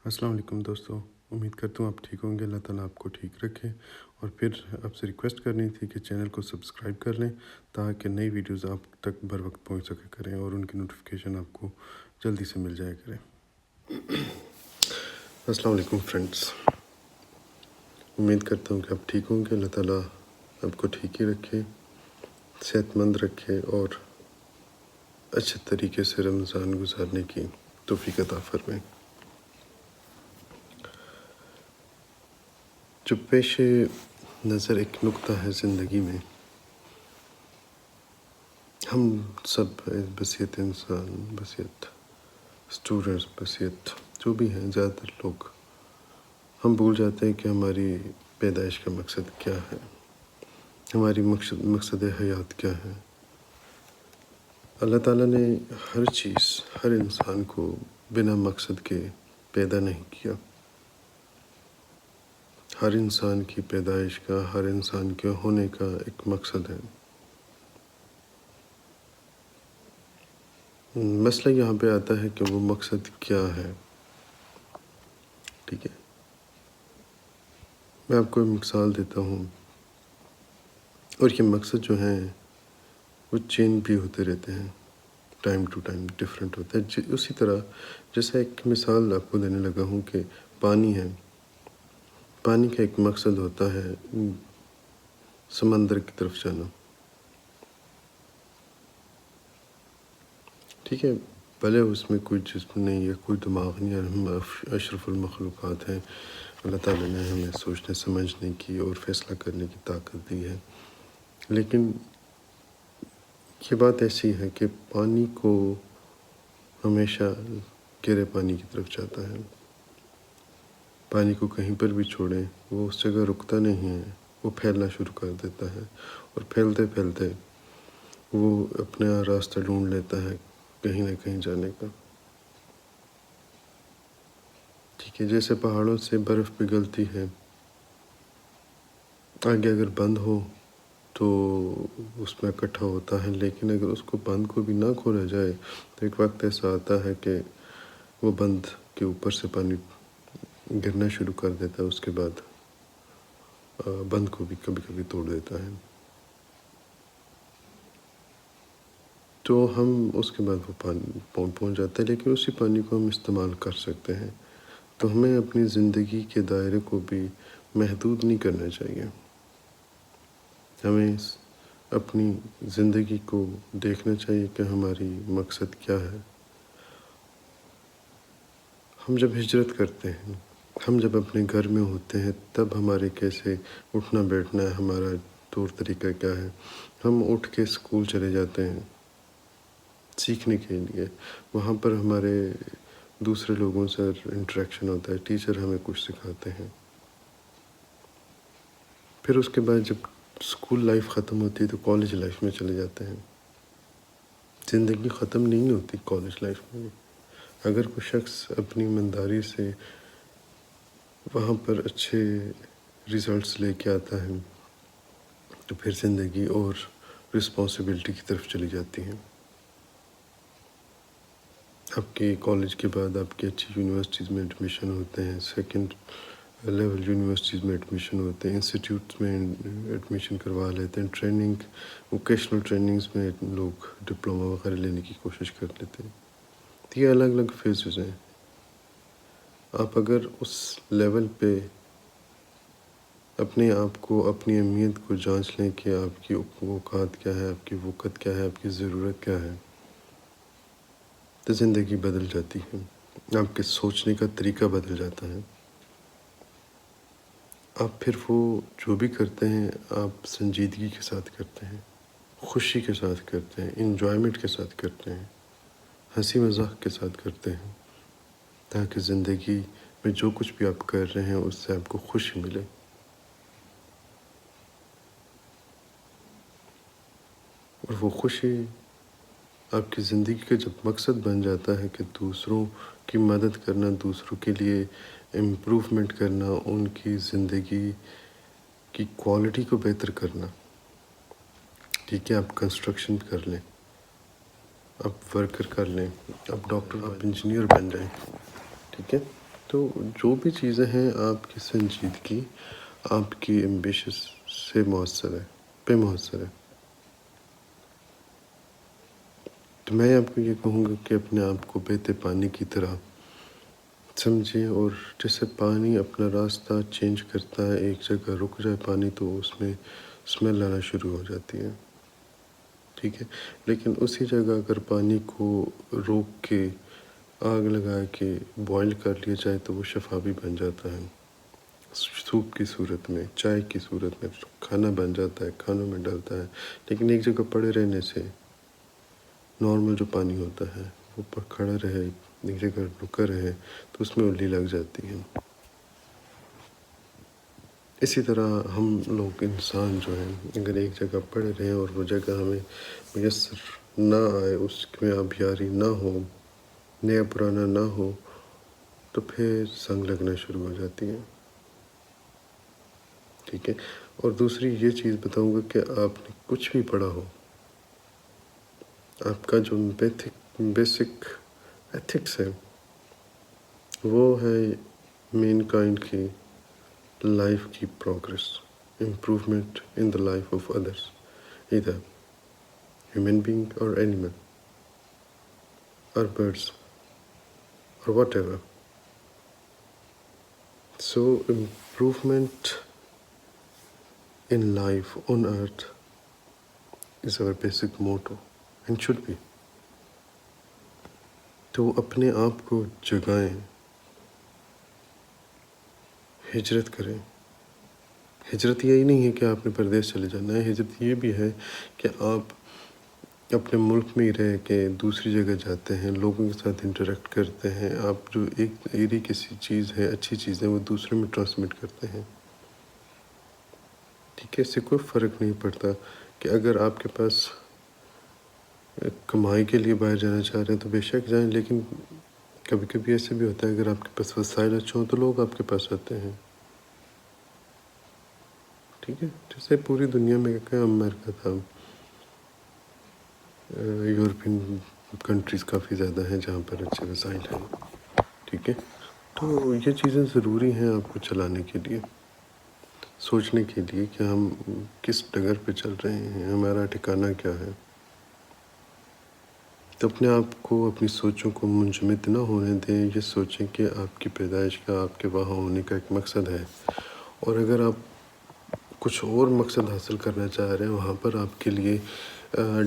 السلام علیکم دوستو، امید کرتا ہوں آپ ٹھیک ہوں گے۔ اللہ تعالیٰ آپ کو ٹھیک رکھے۔ اور پھر آپ سے ریکویسٹ کرنی تھی کہ چینل کو سبسکرائب کر لیں تاکہ نئی ویڈیوز آپ تک بر وقت پہنچ سکے کریں اور ان کی نوٹیفیکیشن آپ کو جلدی سے مل جائے کریں۔ السلام علیکم فرینڈس، امید کرتا ہوں کہ آپ ٹھیک ہوں گے۔ اللہ تعالیٰ آپ کو ٹھیک ہی رکھے، صحت مند رکھے اور اچھے طریقے سے رمضان گزارنے کی توفیق عطا فرمائے۔ جو پیش نظر ایک نقطہ ہے زندگی میں، ہم سب بصیرت انسان، بصیرت اسٹوڈنٹس، بصیرت جو بھی ہیں، زیادہ تر لوگ ہم بھول جاتے ہیں کہ ہماری پیدائش کا مقصد کیا ہے، ہماری مقصد حیات کیا ہے۔ اللہ تعالیٰ نے ہر چیز، ہر انسان کو بنا مقصد کے پیدا نہیں کیا۔ ہر انسان کی پیدائش کا، ہر انسان کے ہونے کا ایک مقصد ہے۔ مسئلہ یہاں پہ آتا ہے کہ وہ مقصد کیا ہے۔ ٹھیک ہے، میں آپ کو ایک مثال دیتا ہوں، اور یہ مقصد جو ہیں وہ چینج بھی ہوتے رہتے ہیں، ٹائم ٹو ٹائم ڈفرینٹ ہوتا ہے۔ اسی طرح جیسے ایک مثال آپ کو دینے لگا ہوں کہ پانی ہے، پانی کا ایک مقصد ہوتا ہے سمندر کی طرف جانا۔ ٹھیک ہے، بھلے اس میں کوئی جسم نہیں ہے، کوئی دماغ نہیں ہے، ہم اشرف المخلوقات ہیں، اللہ تعالیٰ نے ہمیں سوچنے سمجھنے کی اور فیصلہ کرنے کی طاقت دی ہے، لیکن یہ بات ایسی ہے کہ پانی کو ہمیشہ گہرے پانی کی طرف جاتا ہے۔ پانی کو کہیں پر بھی چھوڑیں، وہ اس جگہ رکتا نہیں ہے، وہ پھیلنا شروع کر دیتا ہے، اور پھیلتے پھیلتے وہ اپنا راستہ ڈھونڈ لیتا ہے کہیں نہ کہیں جانے کا۔ ٹھیک ہے، جیسے پہاڑوں سے برف پگھلتی ہے، آگے اگر بند ہو تو اس میں اکٹھا ہوتا ہے، لیکن اگر اس کو بند کو بھی نہ کھولا جائے تو ایک وقت ایسا آتا ہے کہ وہ بند کے اوپر سے پانی گرنا شروع کر دیتا ہے، اس کے بعد بند کو بھی کبھی کبھی توڑ دیتا ہے۔ تو ہم اس کے بعد وہ پانی پہنچ جاتے ہیں، لیکن اسی پانی کو ہم استعمال کر سکتے ہیں۔ تو ہمیں اپنی زندگی کے دائرے کو بھی محدود نہیں کرنا چاہیے۔ ہمیں اپنی زندگی کو دیکھنا چاہیے کہ ہماری مقصد کیا ہے۔ ہم جب ہجرت کرتے ہیں، ہم جب اپنے گھر میں ہوتے ہیں، تب ہمارے کیسے اٹھنا بیٹھنا ہے، ہمارا طور طریقہ کیا ہے۔ ہم اٹھ کے اسکول چلے جاتے ہیں سیکھنے کے لیے، وہاں پر ہمارے دوسرے لوگوں سے انٹریکشن ہوتا ہے، ٹیچر ہمیں کچھ سکھاتے ہیں۔ پھر اس کے بعد جب اسکول لائف ختم ہوتی ہے تو کالج لائف میں چلے جاتے ہیں۔ زندگی ختم نہیں ہوتی کالج لائف میں۔ اگر کوئی شخص اپنی ایمانداری سے وہاں پر اچھے ریزلٹس لے کے آتا ہے تو پھر زندگی اور رسپانسبلٹی کی طرف چلی جاتی ہے۔ آپ کے کالج کے بعد آپ کے اچھی یونیورسٹیز میں ایڈمیشن ہوتے ہیں، سیکنڈ لیول یونیورسٹیز میں ایڈمیشن ہوتے ہیں، انسٹیٹیوٹس میں ایڈمیشن کروا لیتے ہیں، ٹریننگ، ووکیشنل ٹریننگز میں لوگ ڈپلومہ وغیرہ لینے کی کوشش کر لیتے ہیں۔ تو یہ الگ الگ فیزز ہیں۔ آپ اگر اس لیول پہ اپنے آپ کو، اپنی اہمیت کو جانچ لیں کہ آپ کی اوقات کیا ہے، آپ کی وقت کیا ہے، آپ کی ضرورت کیا ہے، تو زندگی بدل جاتی ہے، آپ کے سوچنے کا طریقہ بدل جاتا ہے۔ آپ پھر وہ جو بھی کرتے ہیں آپ سنجیدگی کے ساتھ کرتے ہیں، خوشی کے ساتھ کرتے ہیں، انجوائمنٹ کے ساتھ کرتے ہیں، ہنسی مذاق کے ساتھ کرتے ہیں، تاکہ زندگی میں جو کچھ بھی آپ کر رہے ہیں اس سے آپ کو خوشی ملے۔ اور وہ خوشی آپ کی زندگی کا جب مقصد بن جاتا ہے کہ دوسروں کی مدد کرنا، دوسروں کے لیے امپروومنٹ کرنا، ان کی زندگی کی کوالٹی کو بہتر کرنا۔ ٹھیک ہے، آپ کنسٹرکشن کر لیں، آپ ورکر کر لیں، آپ ڈاکٹر، آپ انجینئر بن جائیں، ٹھیک ہے، تو جو بھی چیزیں ہیں آپ کی سنجیدگی آپ کی ایمبیشس سے محصر ہے. تو میں آپ کو یہ کہوں گا کہ اپنے آپ کو بہتے پانی کی طرح سمجھیں، اور جیسے پانی اپنا راستہ چینج کرتا ہے، ایک جگہ رک جائے پانی تو اس میں اسمیل آنا شروع ہو جاتی ہے، ٹھیک ہے. لیکن اسی جگہ اگر پانی کو روک کے آگ لگا کے بوائل کر لیا جائے تو وہ شفافی بن جاتا ہے، سوپ کی صورت میں، چائے کی صورت میں، کھانا بن جاتا ہے، کھانوں میں ڈلتا ہے. لیکن ایک جگہ پڑے رہنے سے نارمل جو پانی ہوتا ہے وہ کھڑا رہے، ایک جگہ رکا رہے تو اس میں اللی لگ جاتی ہے. اسی طرح ہم لوگ انسان جو ہیں اگر ایک جگہ پڑے رہیں اور وہ جگہ ہمیں میسر نہ آئے، اس میں آبیاری نہ ہو، نیا پرانا نہ ہو، تو پھر سنگ لگنا شروع ہو جاتی ہے، ٹھیک ہے. اور دوسری یہ چیز بتاؤں گا کہ آپ نے کچھ بھی پڑھا ہو، آپ کا جو بیسک ایتھکس ہے وہ ہے مین کائنڈ کی لائف کی progress, improvement in the life of others, ادھر ہیومن بینگ اور اینیمل اور برڈس اور what ever. So improvement in life on earth is our basic motto and should be. تو اپنے آپ کو جگائیں، ہجرت کریں. ہجرت یہی نہیں ہے کہ آپ نے پردیس چلے جانا ہے، ہجرت یہ بھی ہے کہ آپ اپنے ملک میں ہی رہ کے دوسری جگہ جاتے ہیں، لوگوں کے ساتھ انٹریکٹ کرتے ہیں، آپ جو ایک ایری کسی چیز ہے، اچھی چیز ہے، وہ دوسرے میں ٹرانسمٹ کرتے ہیں، ٹھیک ہے. اس سے کوئی فرق نہیں پڑتا کہ اگر آپ کے پاس کمائی کے لیے باہر جانا چاہ رہے ہیں تو بے شک جائیں، لیکن کبھی کبھی ایسے بھی ہوتا ہے اگر آپ کے پاس وسائل اچھے ہوں تو لوگ آپ کے پاس آتے ہیں، ٹھیک ہے. جیسے پوری دنیا میں کہ امریکہ تھا، یورپین کنٹریز کافی زیادہ ہیں جہاں پر اچھے وسائل ہیں، ٹھیک ہے. تو یہ چیزیں ضروری ہیں آپ کو چلانے کے لیے، سوچنے کے لیے کہ ہم کس ڈگر پہ چل رہے ہیں، ہمارا ٹھکانہ کیا ہے. تو اپنے آپ کو، اپنی سوچوں کو منجمد نہ ہونے دیں. یہ سوچیں کہ آپ کی پیدائش کا، آپ کے وہاں ہونے کا ایک مقصد ہے، اور اگر آپ کچھ اور مقصد حاصل کرنا چاہ رہے ہیں، وہاں پر آپ کے لیے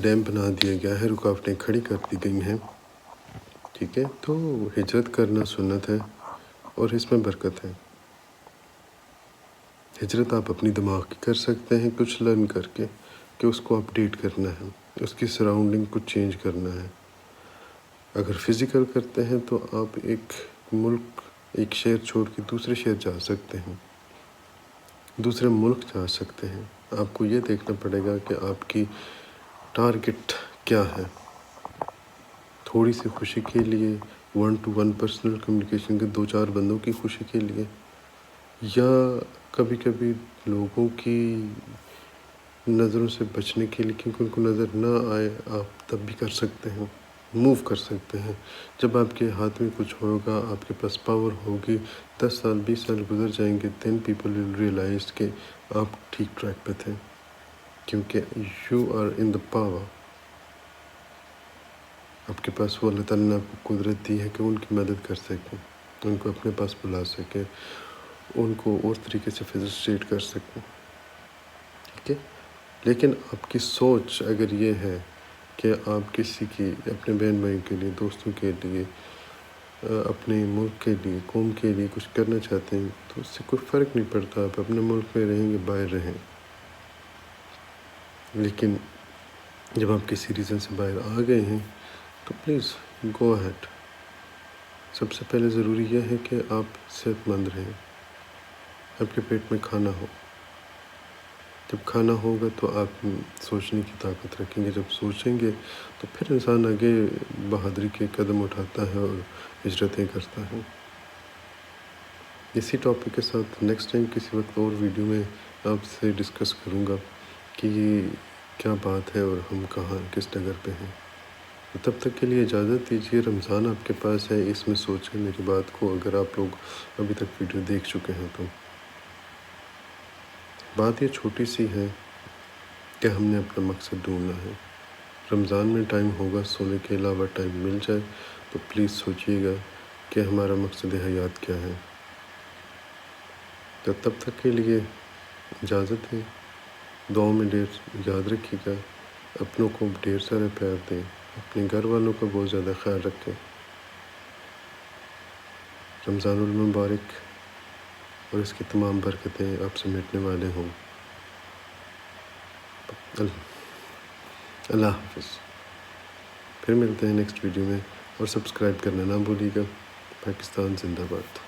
ڈیم بنا دیا گیا ہے، رکاوٹیں کھڑی کر دی گئی ہیں، ٹھیک ہے. تو ہجرت کرنا سنت ہے اور اس میں برکت ہے. ہجرت آپ اپنی دماغ کی کر سکتے ہیں کچھ لرن کر کے کہ اس کو اپڈیٹ کرنا ہے، اس کی سراؤنڈنگ کو چینج کرنا ہے. اگر فزیکل کرتے ہیں تو آپ ایک ملک، ایک شہر چھوڑ کے دوسرے شہر جا سکتے ہیں، دوسرے ملک جا سکتے ہیں. آپ کو یہ دیکھنا پڑے گا کہ آپ کی ٹارگٹ کیا ہے. تھوڑی سی خوشی کے لیے، 1 to 1 پرسنل کمیونیکیشن کے 2-4 بندوں کی خوشی کے لیے، یا کبھی کبھی لوگوں کی نظروں سے بچنے کے لیے، کیونکہ ان کو نظر نہ آئے، آپ تب بھی کر سکتے ہیں، موو کر سکتے ہیں. جب آپ کے ہاتھ میں کچھ ہوگا، آپ کے پاس پاور ہوگی، 10 سال 20 سال گزر جائیں گے، then people will realize کہ آپ ٹھیک ٹریک پہ تھے، کیونکہ you are in the power. آپ کے پاس وہ اللہ تعالیٰ نے آپ کو قدرت دی ہے کہ ان کی مدد کر سکیں، ان کو اپنے پاس بلا سکیں، ان کو اور طریقے سے فیسیلیٹیٹ کر سکیں، ٹھیک ہے. لیکن آپ کی سوچ اگر یہ ہے کہ آپ کسی کی، اپنے بہن بھائی کے لیے، دوستوں کے لیے، اپنے ملک کے لیے، قوم کے لیے کچھ کرنا چاہتے ہیں، تو اس سے کوئی فرق نہیں پڑتا. آپ اپنے ملک میں رہیں گے، باہر رہیں. لیکن جب آپ کسی ریزن سے باہر آ گئے ہیں تو پلیز گو اہیڈ. سب سے پہلے ضروری یہ ہے کہ آپ صحت مند رہیں، آپ کے پیٹ میں کھانا ہو. جب کھانا ہوگا تو آپ سوچنے کی طاقت رکھیں گے. جب سوچیں گے تو پھر انسان آگے بہادری کے قدم اٹھاتا ہے اور ہجرتیں کرتا ہے. اسی ٹاپک کے ساتھ نیکسٹ ٹائم کسی وقت اور ویڈیو میں آپ سے ڈسکس کروں گا کہ یہ کیا بات ہے اور ہم کہاں، کس ڈگر پہ ہیں. تو تب تک کے لیے اجازت دیجیے. رمضان آپ کے پاس ہے، اس میں سوچیں میری بات کو، اگر آپ لوگ ابھی تک ویڈیو دیکھ چکے ہیں تو. بات یہ چھوٹی سی ہے کہ ہم نے اپنا مقصد ڈھونڈنا ہے. رمضان میں ٹائم ہوگا، سونے کے علاوہ ٹائم مل جائے تو پلیز سوچیے گا کہ ہمارا مقصد حیات کیا ہے. تو تب تک کے لیے اجازت ہے. دعاؤں میں یاد رکھیے گا، اپنوں کو ڈھیر سارا پیار دیں، اپنے گھر والوں کا بہت زیادہ خیال رکھیں. رمضان المبارک اور اس کی تمام برکتیں آپ سے مٹنے والے ہوں. اللہ حافظ. پھر ملتے ہیں نیکسٹ ویڈیو میں، اور سبسکرائب کرنا نہ بھولیے گا. پاکستان زندہ باد.